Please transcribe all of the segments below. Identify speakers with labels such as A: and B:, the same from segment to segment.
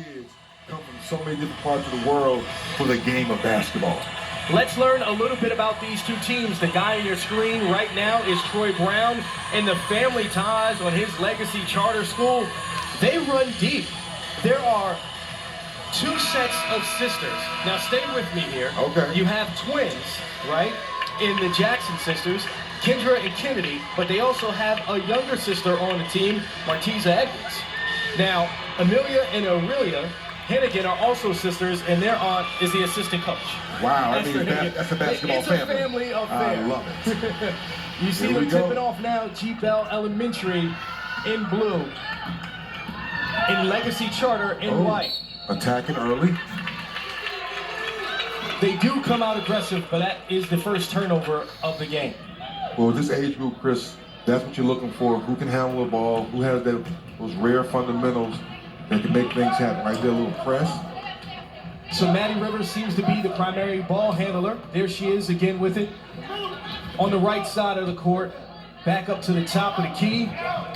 A: kids come from so many different parts of the world for the game of basketball.
B: Let's learn a little bit about these two teams. The guy on your screen right now is Troy Brown, and the family ties on his legacy charter school, they run deep. There are 2 sets of sisters. Now stay with me here.
A: Okay.
B: You have twins, right, in the Jackson sisters, Kendra and Kennedy, but they also have a younger sister on the team, Martiza Edwards. Now, Amelia and Aurelia Hennigan are also sisters, and their aunt is the assistant coach.
A: Wow, I mean, that's a basketball family.
B: It's a family affair.
A: I love it.
B: You see them tipping off now, G. Bell Elementary in blue, in Legacy Charter in white.
A: Attacking early.
B: They do come out aggressive, but that is the first turnover of the game.
A: Well, this age group, Chris, that's what you're looking for. Who can handle the ball? Who has those rare fundamentals that can make things happen? Right there, a little press.
B: So Maddie Rivers seems to be the primary ball handler. There she is again with it. On the right side of the court, back up to the top of the key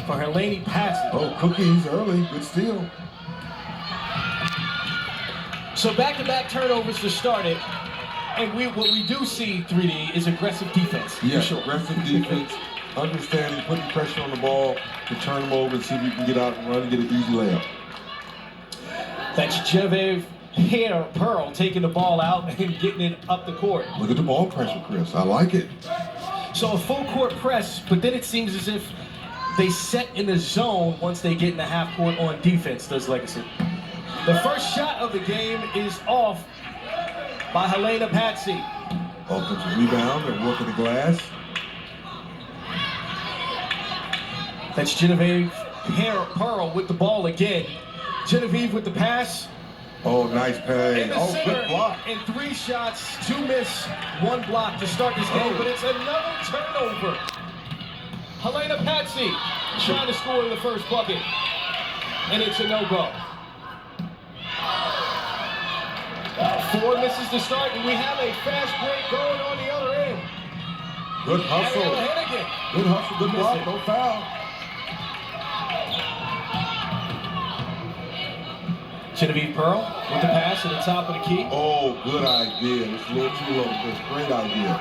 B: for Helene Patsy.
A: Oh, cookies early, good steal.
B: So back-to-back turnovers to start it. And what we do see, 3D, is aggressive defense.
A: Yeah,
B: for sure.
A: Aggressive defense, understanding, putting pressure on the ball to turn them over and see if you can get out and run and get an easy layup.
B: That's Genevieve Pearl taking the ball out and getting it up the court.
A: Look at the ball pressure, Chris. I like it.
B: So a full court press, but then it seems as if they set in the zone once they get in the half court on defense, does Legacy. The first shot of the game is off by Helena Patsy.
A: Offensive rebound and working the glass.
B: That's Genevieve Pearl with the ball again. Genevieve with the pass.
A: Oh, nice play. Oh, good block.
B: And 3 shots, 2 miss, 1 block to start this game, but it's another turnover. Helena Patsy trying to score the first bucket, and it's a no-go. 4 misses to start, and we have a fast break going on the other end.
A: Good hustle. Good hustle, good block, no foul.
B: Genevieve Pearl with the pass at the top of the key.
A: Oh, good idea. It's a little too low. It's a great idea.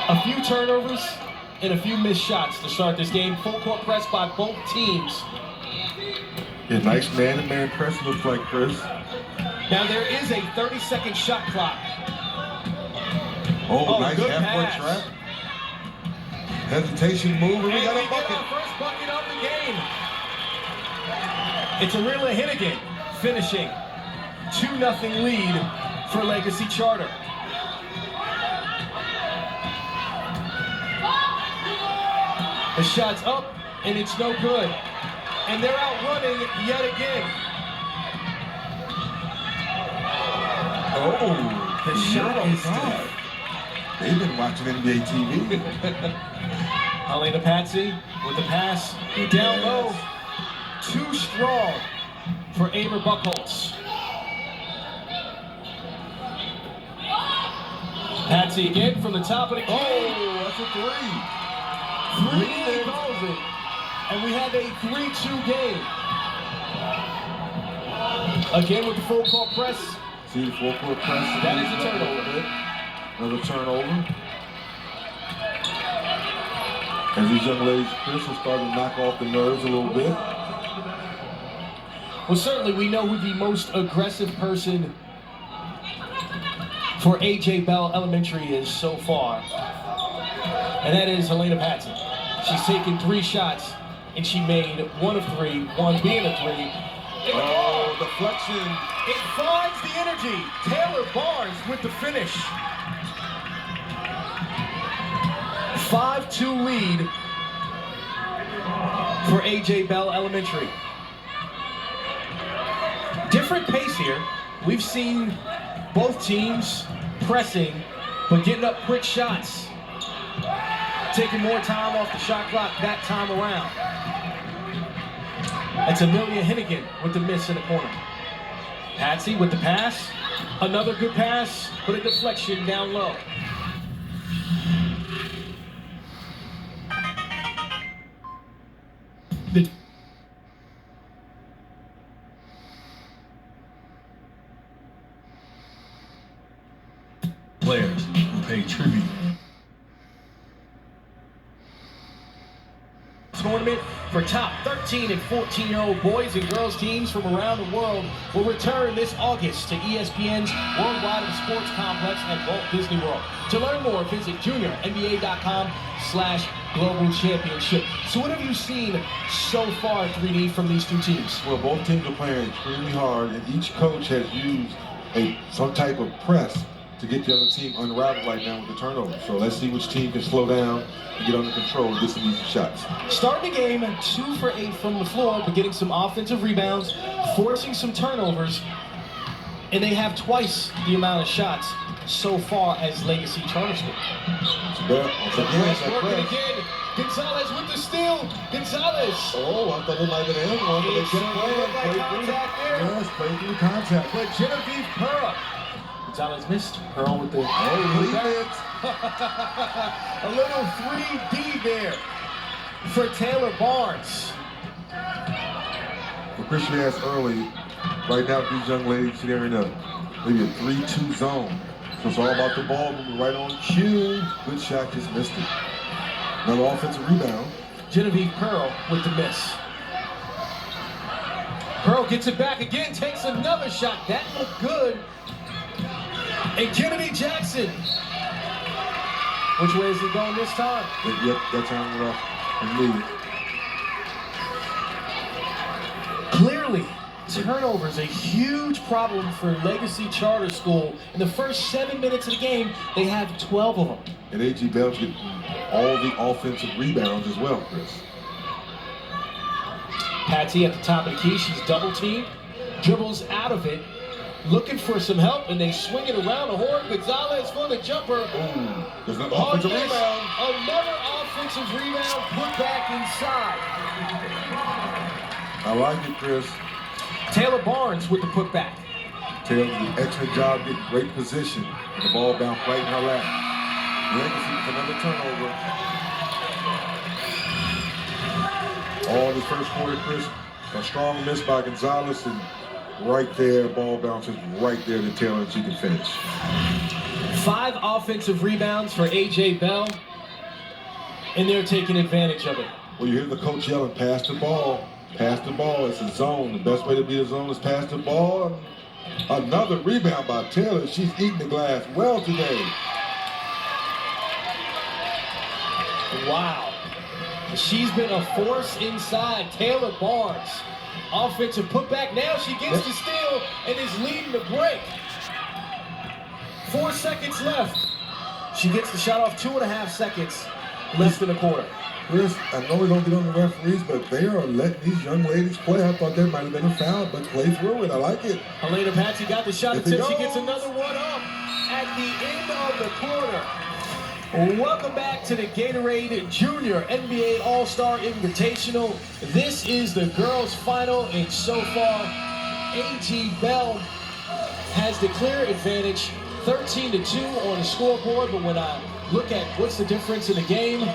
B: A few turnovers and a few missed shots to start this game. Full court press by both teams.
A: Yeah, nice man-to-man press looks like, Chris.
B: Now there is a 30-second shot clock.
A: Oh, nice halfway
B: pass.
A: trap. Hesitation move, and we got a bucket.
B: Get our first bucket of the game. It's Aurelia Hennigan finishing 2-0 lead for Legacy Charter. The shot's up, and it's no good. And they're out running yet again.
A: Oh,
B: the shot is good.
A: They've been watching NBA TV.
B: Helena Patsy with the pass down low. Too strong for Amber Buckholz. Patsy again from the top of the key.
A: Oh, that's a 3.
B: 3 calls it. And we have a 3-2 game. Again with the full court press.
A: See the full court press?
B: That is a turnover.
A: Another turnover. As these young ladies, Chris, are starting to knock off the nerves a little bit.
B: Well, certainly we know who the most aggressive person for A.J. Bell Elementary is so far. And that is Helena Patsy. She's taken 3 shots, and she made 1 of 3, 1 being a 3.
A: Oh, deflection.
B: It finds the energy. Taylor Barnes with the finish. 5-2 lead for A.J. Bell Elementary. Different pace here. We've seen both teams pressing, but getting up quick shots. Taking more time off the shot clock that time around. That's Amelia Hennigan with the miss in the corner. Patsy with the pass. Another good pass, but a deflection down low.
C: players who pay tribute.
B: Tournament for top 13 and 14-year-old boys and girls teams from around the world will return this August to ESPN's Worldwide of Sports Complex at Walt Disney World. To learn more, visit juniornba.com/global championship. So what have you seen so far, 3D, from these two teams?
A: Well, both teams are playing extremely hard, and each coach has used some type of press to get the other team unraveled right now with the turnover. So let's see which team can slow down and get under control and get some easy shots.
B: Starting the game 2 for 8 from the floor, but getting some offensive rebounds, forcing some turnovers, and they have twice the amount of shots so far as Legacy Charter School. Working again. Gonzalez with the steal. Gonzalez.
A: Oh, I thought it might have been him one, but they kept playing.
B: Contact there.
A: Yes, play through contact.
B: But Genevieve Pearl. Gonzalez missed. Pearl with the
A: lead it.
B: a little 3D there for Taylor Barnes.
A: Well, Chris, you asked early, right now these young ladies here in maybe a 3-2 zone. So it's all about the ball moving right on cue. Good shot, just missed it. Another offensive rebound.
B: Genevieve Pearl with the miss. Pearl gets it back again, takes another shot. That looked good. And Kennedy Jackson. Which way is it going this time?
A: Yep, that time rough and lead.
B: Clearly, turnover is a huge problem for Legacy Charter School. In the first 7 minutes of the game, they have 12 of them.
A: And A.G. Bell's getting all the offensive rebounds as well, Chris.
B: Patsy at the top of the key, she's double teamed, dribbles out of it, looking for some help, and they swing it around the horn. Gonzalez for the jumper.
A: Ooh, there's an offensive rebound.
B: Another offensive rebound put back inside.
A: I like it, Chris.
B: Taylor Barnes with the putback.
A: Taylor did an excellent job getting great position, and the ball bounced right in her lap. Legacy with another turnover. All the first quarter, Chris, a strong miss by Gonzalez, and right there, ball bounces right there to Taylor, and she can finish.
B: 5 offensive rebounds for A.J. Bell, and they're taking advantage of it.
A: Well, you hear the coach yelling, pass the ball. Pass the ball. It's a zone. The best way to beat a zone is pass the ball. Another rebound by Taylor. She's eating the glass well today.
B: Wow. She's been a force inside. Taylor Barnes. Offensive putback. Now she gets the steal and is leading the break. 4 seconds left. She gets the shot off 2.5 seconds. Less than a quarter.
A: Chris, I know we don't get on the referees, but they are letting these young ladies play. I thought that might have been a foul, but play through it. I like it.
B: Helena Patsy got the shot
A: If it
B: attempt. She
A: goes.
B: gets another one up at the end of the quarter. Welcome back to the Gatorade Junior NBA All-Star Invitational. This is the girls' final, and so far, A.G. Bell has the clear advantage, 13-2 on the scoreboard. But when I look at what's the difference in the game,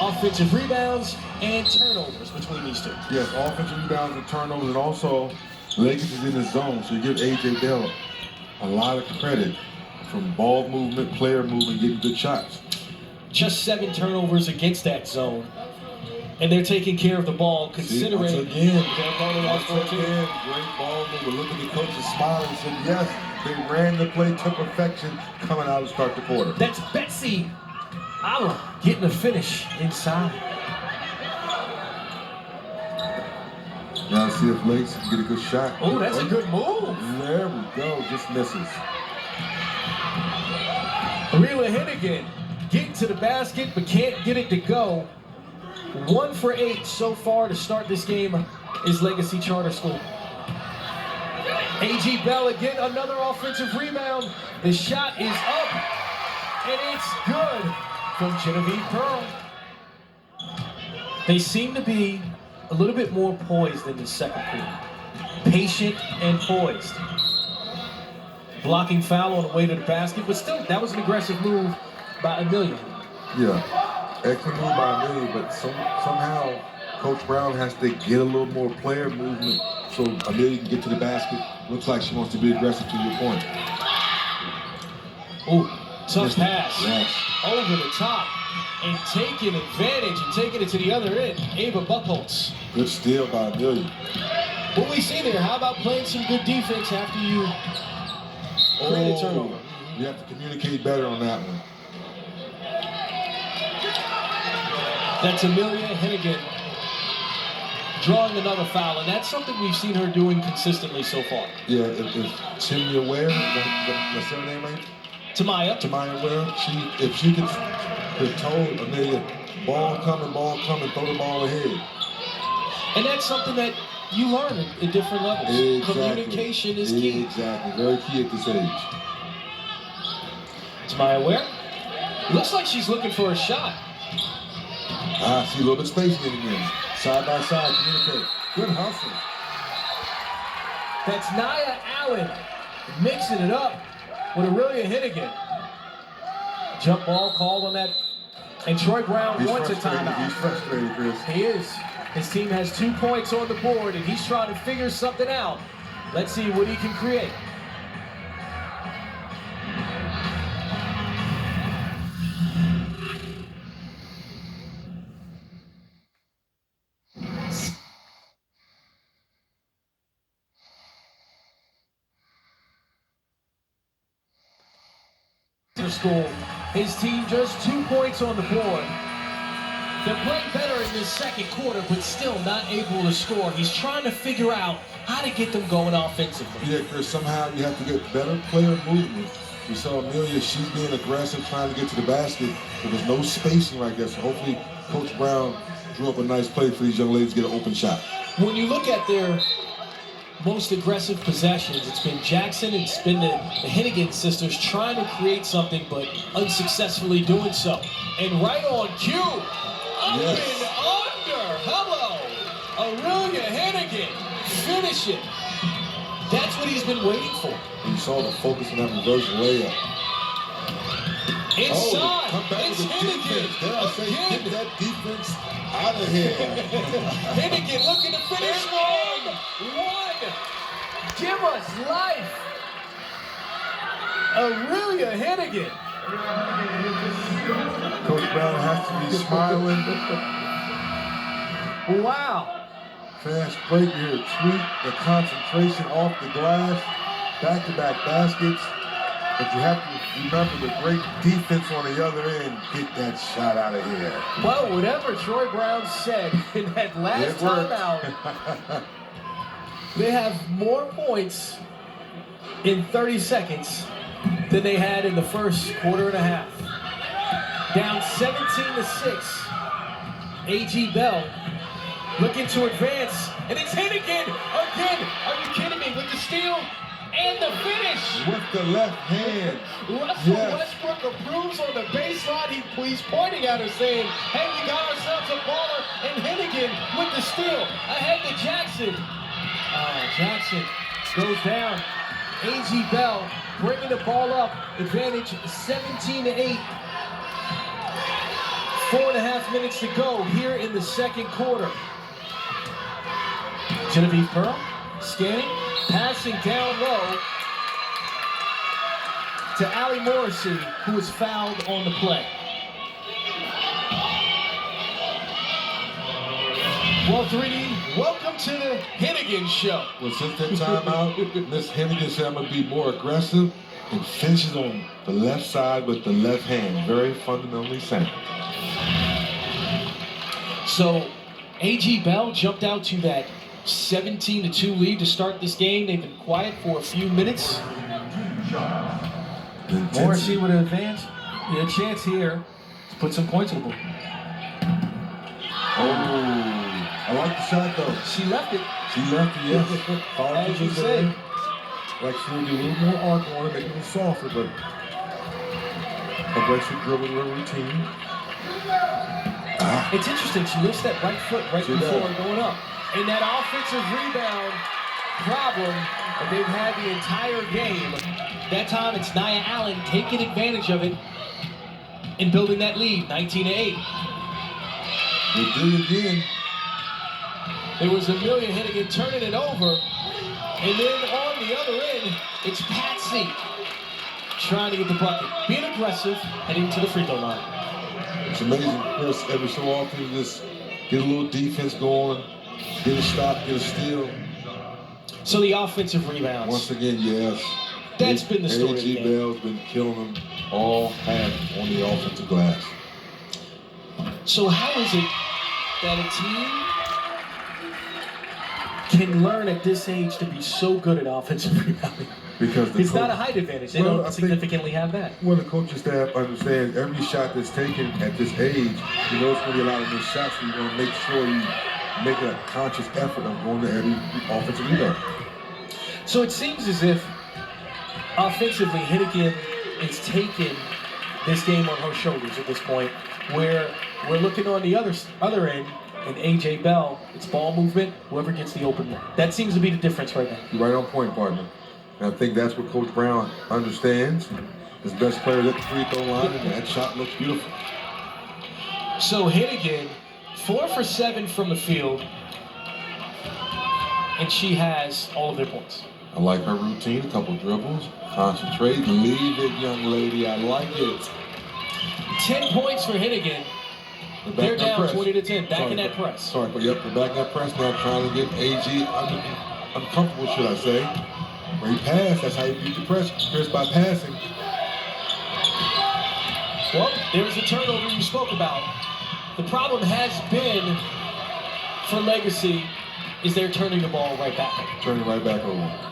B: offensive rebounds and turnovers between these two.
A: Yes, offensive rebounds and turnovers, and also Lakers is in the zone, so you give A.J. Bell a lot of credit from ball movement, player movement, getting good shots.
B: Just 7 turnovers against that zone. And they're taking care of the ball, considering
A: once again,
B: their opponent has 14.
A: great ball movement. Look at the coaches smiling and said, yes, they ran the play to perfection coming out to start the quarter.
B: That's Betsy Allen getting a finish inside.
A: Now see if Lakes can get a good shot.
B: Oh, that's a good move.
A: There we go, just misses.
B: Rela Hennigan getting to the basket, but can't get it to go. 1 for 8 so far to start this game is Legacy Charter School. A.G. Bell again, another offensive rebound. The shot is up, and it's good from Genevieve Pearl. They seem to be a little bit more poised in the second quarter. Patient and poised. Blocking foul on the way to the basket, but still, that was an aggressive move by Amelia.
A: Yeah, excellent move by Amelia, but somehow Coach Brown has to get a little more player movement so Amelia can get to the basket. Looks like she wants to be aggressive, to your point.
B: Ooh, Tough pass.
A: Yes.
B: Over the top. And taking advantage and taking it to the other end. Ava Buchholz.
A: Good steal by Amelia.
B: What we see there, how about playing some good defense after you create a turnover?
A: You have to communicate better on that one.
B: That's Amelia Hennigan drawing another foul, and that's something we've seen her doing consistently so far.
A: Yeah, if Timia Ware, that's her name, right?
B: Tamaya
A: Ware, if she could have told Amelia, ball coming, throw the ball ahead.
B: And that's something that you learn at different levels.
A: Exactly.
B: Communication is key.
A: Exactly, very key at this age.
B: Tamaya Ware. Looks like she's looking for a shot.
A: See a little bit of spacing in again. Side by side, communicate. Good hustle.
B: That's Nia Allen mixing it up with Aurelia Hennigan. Jump ball called on that. And Troy Brown wants a timeout.
A: He's frustrated, Chris.
B: He is. His team has 2 points on the board, and he's trying to figure something out. Let's see what he can create. School. His team just 2 points on the board. They're playing better in this second quarter, but still not able to score. He's trying to figure out how to get them going offensively.
A: Yeah, Chris, somehow you have to get better player movement. We saw Amelia, she's being aggressive, trying to get to the basket. There was no spacing right there, so hopefully Coach Brown drew up a nice play for these young ladies to get an open shot.
B: When you look at their most aggressive possessions, it's been Jackson and it's been the Hennigan sisters trying to create something, but unsuccessfully doing so. And right on cue, up and under. Hello, Aurelia Hennigan. Finish it. That's what he's been waiting for.
A: And you saw the focus on that reverse layup.
B: Inside, it's
A: Hennigan. Get that defense out of here.
B: Hennigan looking to finish one. Give us life. Aurelia Hennigan.
A: Coach Brown has to be smiling.
B: Wow.
A: Fast break here. Tweak the concentration off the glass. Back-to-back baskets. But you have to remember the great defense on the other end. Get that shot out of here.
B: Well, whatever Troy Brown said in that last timeout, they have more points in 30 seconds than they had in the first quarter and a half. Down 17-6. A.G. Bell looking to advance, and it's Hennigan again. Are you kidding me? With the steal and the finish.
A: With the left hand.
B: Russell Westbrook approves on the baseline. He's pointing at her saying, hey, we got ourselves a baller. And Hennigan with the steal ahead to Jackson. Jackson goes down. A.G. Bell bringing the ball up. Advantage 17-8. 4.5 minutes to go here in the second quarter. Genevieve Pearl scanning, passing down low to Allie Morrissey, who was fouled on the play. Well, 3D, welcome to the Hennigan Show.
A: Well, since that timeout, Miss Hennigan said I'm going to be more aggressive and finishes on the left side with the left hand. Very fundamentally sound. So,
B: A.G. Bell jumped out to that 17-2 lead to start this game. They've been quiet for a few minutes. Morrissey would advance. He had a chance here to put some points on the board.
A: I like the shot though.
B: She left it.
A: She left it, yes.
B: As you say.
A: Like she would do a little more arc on it, make it a little softer, but aggressive dribbling routine.
B: It's interesting. She lifts that right foot right before going up. And that offensive rebound problem that they've had the entire game. That time it's Nia Allen taking advantage of it and building that lead, 19-8.
A: They did it again.
B: It was Amelia Hennigan turning it over. And then on the other end, it's Patsy trying to get the bucket. Being aggressive, heading to the free throw line.
A: It's amazing, Chris, every so often you just get a little defense going, get a stop, get a steal.
B: So the offensive rebounds.
A: Once again, yes.
B: That's been the story of the
A: A.G.
B: game.
A: Bell's been killing them all half on the offensive glass.
B: So how is it that a team can learn at this age to be so good at offensive rebounding?
A: Because
B: it's not a height advantage. They don't significantly have that.
A: Well, the coaching staff understands every shot that's taken at this age, you know it's going to be a lot of missed shots, so you're going to make sure you make a conscious effort of going to every offensive rebound.
B: So it seems as if offensively, Hennigan is taking this game on her shoulders at this point, where we're looking on the other end, and A.J. Bell, it's ball movement, whoever gets the open one. That seems to be the difference right now.
A: You're right on point, partner. And I think that's what Coach Brown understands. His best player at the free throw line, and that shot looks beautiful.
B: So Hennigan, 4 for 7 from the field, and she has all of their points.
A: I like her routine, a couple dribbles, concentrate, leave it, young lady, I like it.
B: 10 points for Hennigan. They're down 20-10, back in that press.
A: Sorry, but yep, they're back in that press now, trying to get A.G. uncomfortable, should I say. Great pass, that's how you beat the press, Chris, by passing.
B: Well, there's the turnover you spoke about. The problem has been for Legacy is they're turning the ball right back.
A: Turning right back over.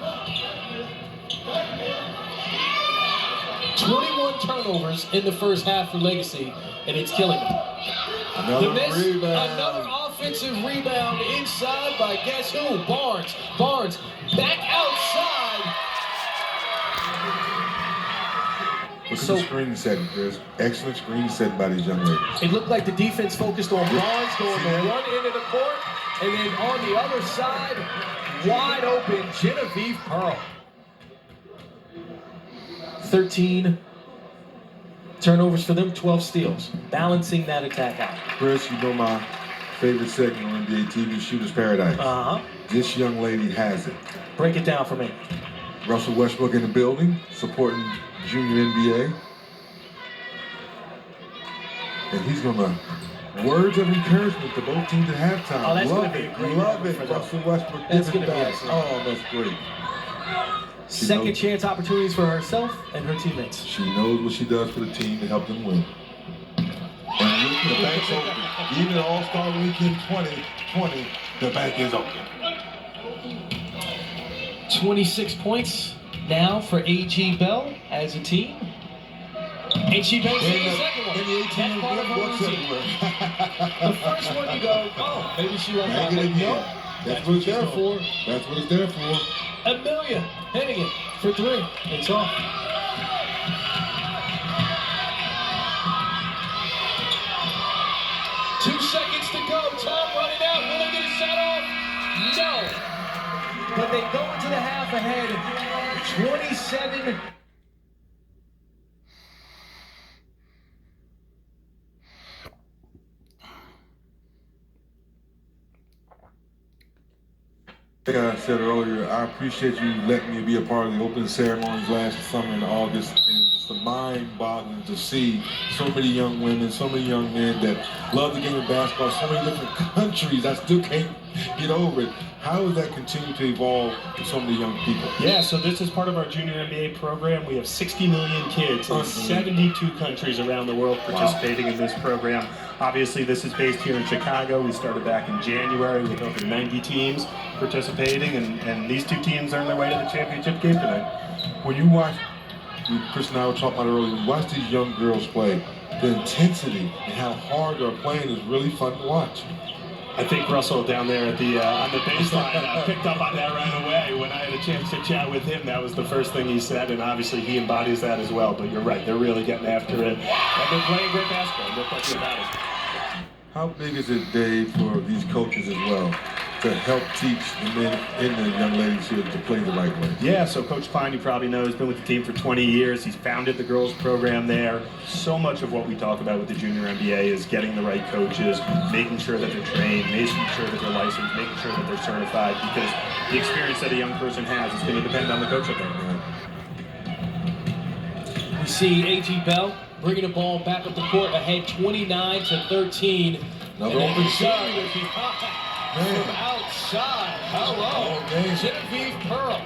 B: 21 turnovers in the first half for Legacy, and it's killing them.
A: Another rebound.
B: Another offensive rebound inside by guess who? Barnes. Barnes back outside.
A: Look at the screen setting, Chris. Excellent screen set by these young ladies.
B: It looked like the defense focused on Barnes going to one end of the court, and then on the other side, wide open, Genevieve Pearl. 13 turnovers for them, 12 steals. Balancing that attack out.
A: Chris, you know my favorite segment on NBA TV, Shooter's Paradise.
B: Uh-huh.
A: This young lady has it.
B: Break it down for me.
A: Russell Westbrook in the building, supporting Junior NBA. And he's going to words of encouragement to both teams at halftime.
B: Oh, that's
A: love
B: going to be a great
A: love
B: moment
A: it.
B: for them.
A: Russell Westbrook
B: That's
A: giving
B: going to be
A: back.
B: excellent.
A: Oh, that's great.
B: Second chance opportunities for herself and her teammates.
A: She knows what she does for the team to help them win. And look, the bank's open. Even at All-Star Weekend 2020, the bank is open.
B: 26 points now for A.G. Bell as a team. And she banks in the second one.
A: In the 18
B: That's part of her routine. The first one you go, oh, maybe she left
A: Back
B: out.
A: it again.
B: Nope.
A: That's what it's there for. That's what it's there for.
B: Amelia Hennigan for 3. It's off. Two seconds to go. Time running out. Will they get a shot off? No. But they go into the half ahead. 27.
A: Like I said earlier, I appreciate you letting me be a part of the opening ceremonies last summer in August. And it was just mind-boggling to see so many young women, so many young men that love the game of basketball, so many different countries. I still can't get over it. How does that continue to evolve with so many young people?
C: Yeah, so this is part of our Junior NBA program. We have 60 million kids in 72 countries around the world participating in this program. Obviously, this is based here in Chicago. We started back in January with over 90 teams participating, and these 2 teams are on their way to the championship game tonight.
A: When you watch, Chris and I were talking about earlier, when you watch these young girls play, the intensity and how hard they're playing is really fun to watch.
C: I think Russell down there at the on the baseline picked up on that right away. When I had a chance to chat with him, that was the first thing he said, and obviously he embodies that as well. But you're right, they're really getting after it. And they're playing great basketball, no question about it.
A: How big is it, Dave, for these coaches as well to help teach the men and the young ladies here to play the right way?
C: Yeah, so Coach Pine, you probably know, has been with the team for 20 years. He's founded the girls program there. So much of what we talk about with the Junior NBA is getting the right coaches, making sure that they're trained, making sure that they're licensed, making sure that they're certified, because the experience that a young person has is going to depend on the coach that they're
B: see A.G. Bell bringing the ball back up the court, ahead 29-13.
A: Another open shot.
B: From outside. Hello, Genevieve Pearl.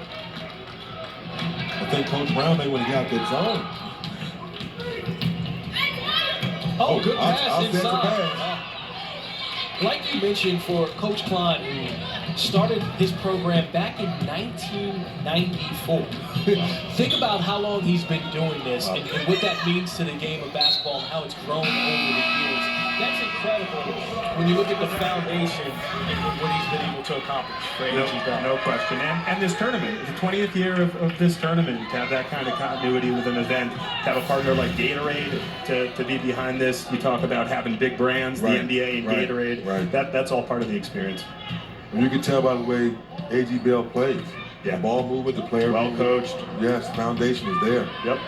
A: I think Coach Brown may when he got that zone.
B: Oh, good pass
A: I'll
B: inside. Like you mentioned, for Coach Klein, who started his program back in 1994. Think about how long he's been doing this and what that means to the game of basketball and how it's grown over the years. That's incredible when you look at the foundation and what he's been able to accomplish for A.G. Bell.
C: No question. And this tournament, the 20th year of this tournament, to have that kind of continuity with an event, to have a partner like Gatorade to be behind this. You talk about having big brands, the NBA and Gatorade.
A: Right.
C: That's all part of the experience.
A: And you can tell by the way A.G. Bell plays.
C: Yeah.
A: The ball movement, the player
C: Well
A: movement.
C: coached.
A: Yes, foundation is there.
C: Yep.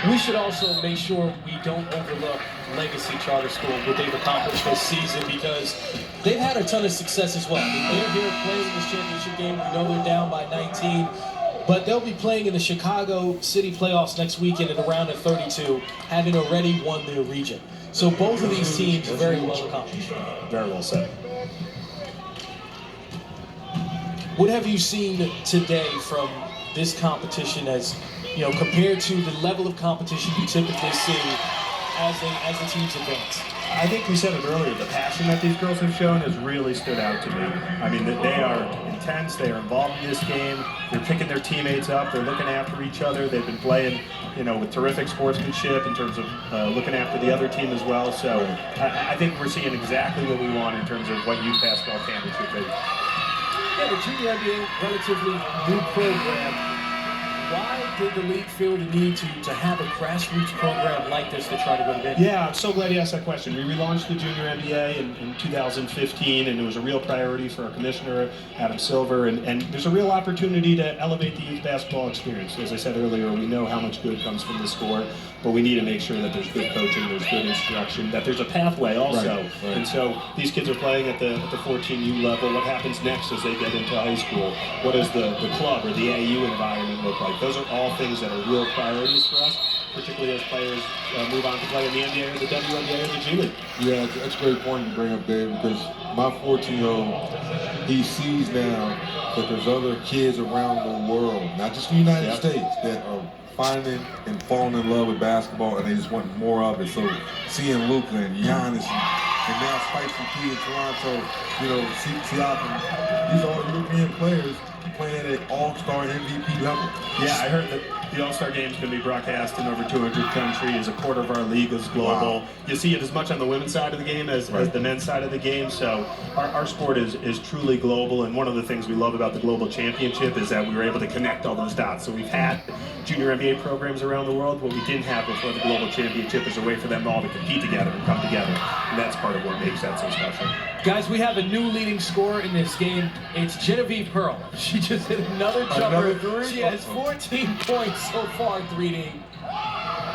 B: We should also make sure we don't overlook Legacy Charter School, what they've accomplished this season, because they've had a ton of success as well. I mean, they're here playing this championship game. We know they're down by 19, but they'll be playing in the Chicago City playoffs next weekend in a round of 32, having already won their region. So both of these teams are very well accomplished.
C: Very well said.
B: What have you seen today from this competition as, you know, compared to the level of competition you typically see as the teams advance?
C: I think we said it earlier, the passion that these girls have shown has really stood out to me. I mean, they are intense, they are involved in this game, they're picking their teammates up, they're looking after each other, they've been playing, you know, with terrific sportsmanship in terms of looking after the other team as well. So I think we're seeing exactly what we want in terms of what youth basketball championship is.
B: Yeah, the Junior NBA, relatively new program. Why did the league feel the need to have a grassroots program like this to try to go to bed?
C: Yeah, I'm so glad you asked that question. We relaunched the Junior NBA in 2015, and it was a real priority for our commissioner, Adam Silver, and there's a real opportunity to elevate the youth basketball experience. As I said earlier, we know how much good comes from the sport, but we need to make sure that there's good coaching, there's good instruction, that there's a pathway also.
A: Right.
C: And so these kids are playing at the 14U level. What happens next as they get into high school? What does the club or the AU environment look like? Those are all things that are real priorities for us, particularly as players move on to play in the NBA or the WNBA or the G League.
A: Yeah, that's a great point to bring up, Dave, because my 14-year-old, he sees now that there's other kids around the world, not just the United States, that are finding and falling in love with basketball, and they just want more of it. So seeing Luka and Giannis and now Spike Lee in Toronto, you know, Siakam, these are all European players playing at all-star MVP level.
C: Yeah, I heard that the All-Star Game is going to be broadcast in over 200 countries. A quarter of our league is global. Wow. You see it as much on the women's side of the game as the men's side of the game. So our sport is truly global, and one of the things we love about the Global Championship is that we were able to connect all those dots. So we've had junior NBA programs around the world. What we didn't have before the Global Championship is a way for them all to compete together and come together. And that's part of what makes that so special.
B: Guys, we have a new leading scorer in this game. It's Genevieve Pearl. She just hit another jumper. She has 14 points so far, 3D.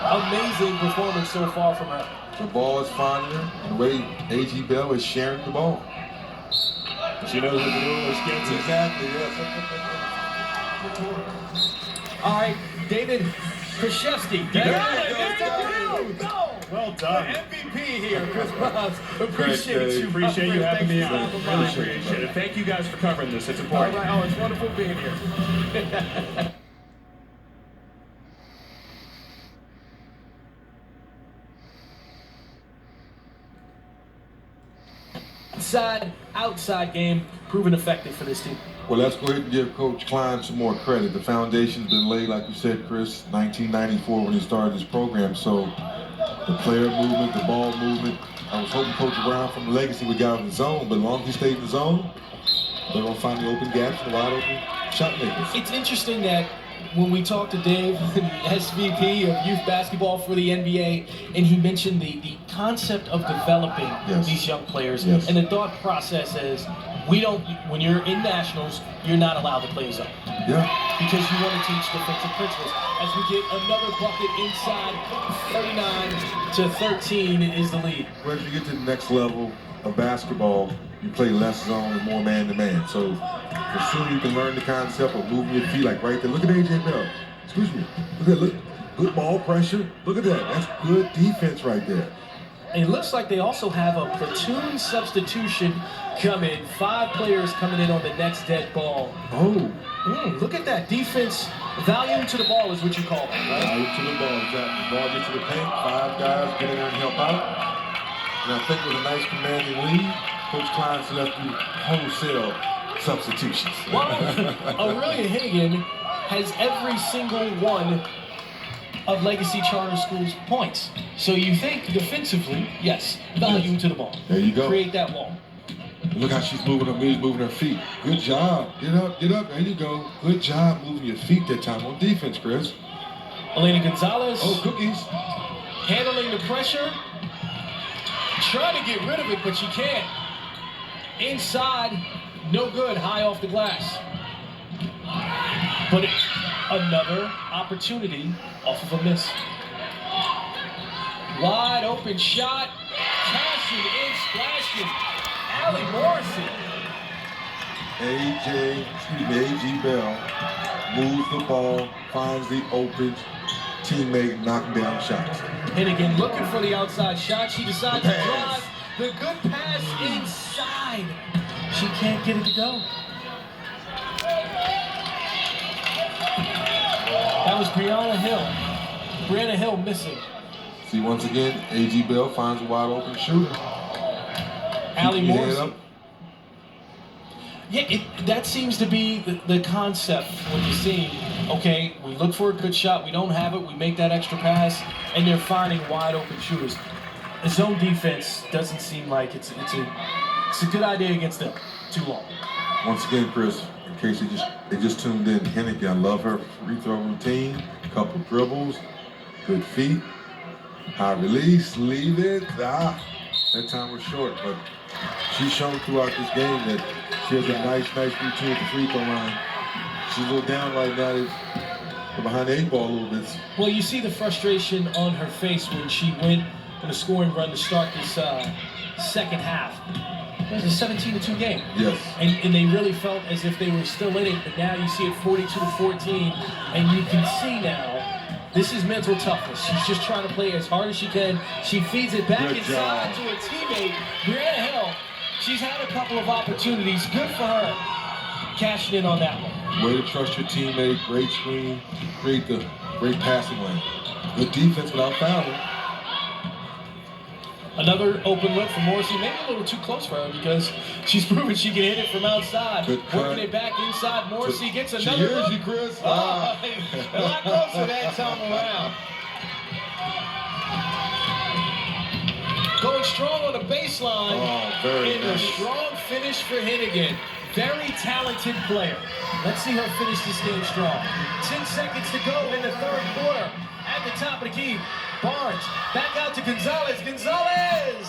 B: Amazing performance so far from her.
A: The ball is finding her, and the way A.G. Bell is sharing the ball.
C: She knows what to do when she gets it.
A: Exactly, yes.
B: All right, David Krzyzewski.
C: Well done.
B: MVP here, Chris Bobs. Appreciate you.
C: Appreciate you having me on. Really
B: Really
C: appreciate it. Thank you guys for covering this. It's important.
B: All right. Oh, it's wonderful being here. Outside game, proven effective for this team.
A: Well, let's go ahead and give Coach Klein some more credit. The foundation's been laid, like you said, Chris, 1994 when he started this program. So the player movement, the ball movement. I was hoping Coach Brown from Legacy would get out of the zone, but as long as he stayed in the zone, they're going to find the open gaps and the wide open shot makers.
B: It's interesting that when we talked to Dave, the SVP of youth basketball for the NBA, and he mentioned the concept of developing these young players, and the thought process is, when you're in nationals, you're not allowed to play zone.
A: Yeah.
B: Because you want to teach defensive principles. As we get another bucket inside, 39-13 is the lead.
A: When you get to the next level of basketball, you play less zone and more man-to-man. So the sooner you can learn the concept of moving your feet, like right there, look at A.J. Bell. Excuse me. Look. Good ball pressure. Look at that. That's good defense right there.
B: And it looks like they also have a platoon substitution coming. 5 players coming in on the next dead ball.
A: Oh.
B: Look at that defense. Volume to the ball is what you call it, right?
A: Volume to the ball, exactly. Ball gets to the paint. 5 guys get in there and help out. And I think with a nice commanding lead, Coach Klein selected wholesale substitutions.
B: Well, Aurelian Hennigan has every single one of Legacy Charter School's points. So you think defensively, yes, volume to the ball.
A: There you go.
B: Create that wall.
A: Look how she's moving her feet. Good job. Get up. There you go. Good job moving your feet that time on defense, Chris.
B: Elena Gonzalez.
A: Oh, cookies.
B: Handling the pressure. Trying to get rid of it, but she can't. Inside, no good, high off the glass. But another opportunity off of a miss. Wide open shot, cashing in, splashing. Allie Morrison.
A: A.G. Bell moves the ball, finds the open teammate, knocking down shots.
B: Hennigan looking for the outside shot. She decides to drive. The good pass inside. She can't get it to go. That was Brianna Hill missing.
A: See, once again, A.G. Bell finds a wide open shooter.
B: Allie Morrison. Yeah, that seems to be the concept when you're seeing, okay, we look for a good shot, we don't have it, we make that extra pass, and they're finding wide open shooters. The zone defense doesn't seem like it's a good idea against them too long.
A: Once again, Chris, in case they just tuned in, Hennigan, I love her free throw routine, couple dribbles, good feet, high release, leave it. That time was short, but she's shown throughout this game that she has a nice routine at the free throw line. She's a little down right now. They're behind the 8 ball a little bit.
B: Well, you see the frustration on her face when she went on a scoring run to start this second half. It was a 17-2 game.
A: Yes.
B: And they really felt as if they were still in it, but now you see it 42-14, and you can see now this is mental toughness. She's just trying to play as hard as she can. She feeds it back inside to her teammate, Brianna Hill. She's had a couple of opportunities. Good for her. Cashing in on that one.
A: Way to trust your teammate. Great screen. Great passing lane. Good defense without fouling.
B: Another open look for Morrissey. Maybe a little too close for her because she's proven she can hit it from outside. Working it back inside. Morrissey gets another
A: she hears
B: look.
A: you, Chris.
B: A lot closer that time around. Going strong on the baseline.
A: Very
B: and
A: nice.
B: a strong finish for Hennigan. Very talented player. Let's see her finish this game strong. 10 seconds to go in the third quarter. At the top of the key, Barnes back out to Gonzalez. Gonzalez!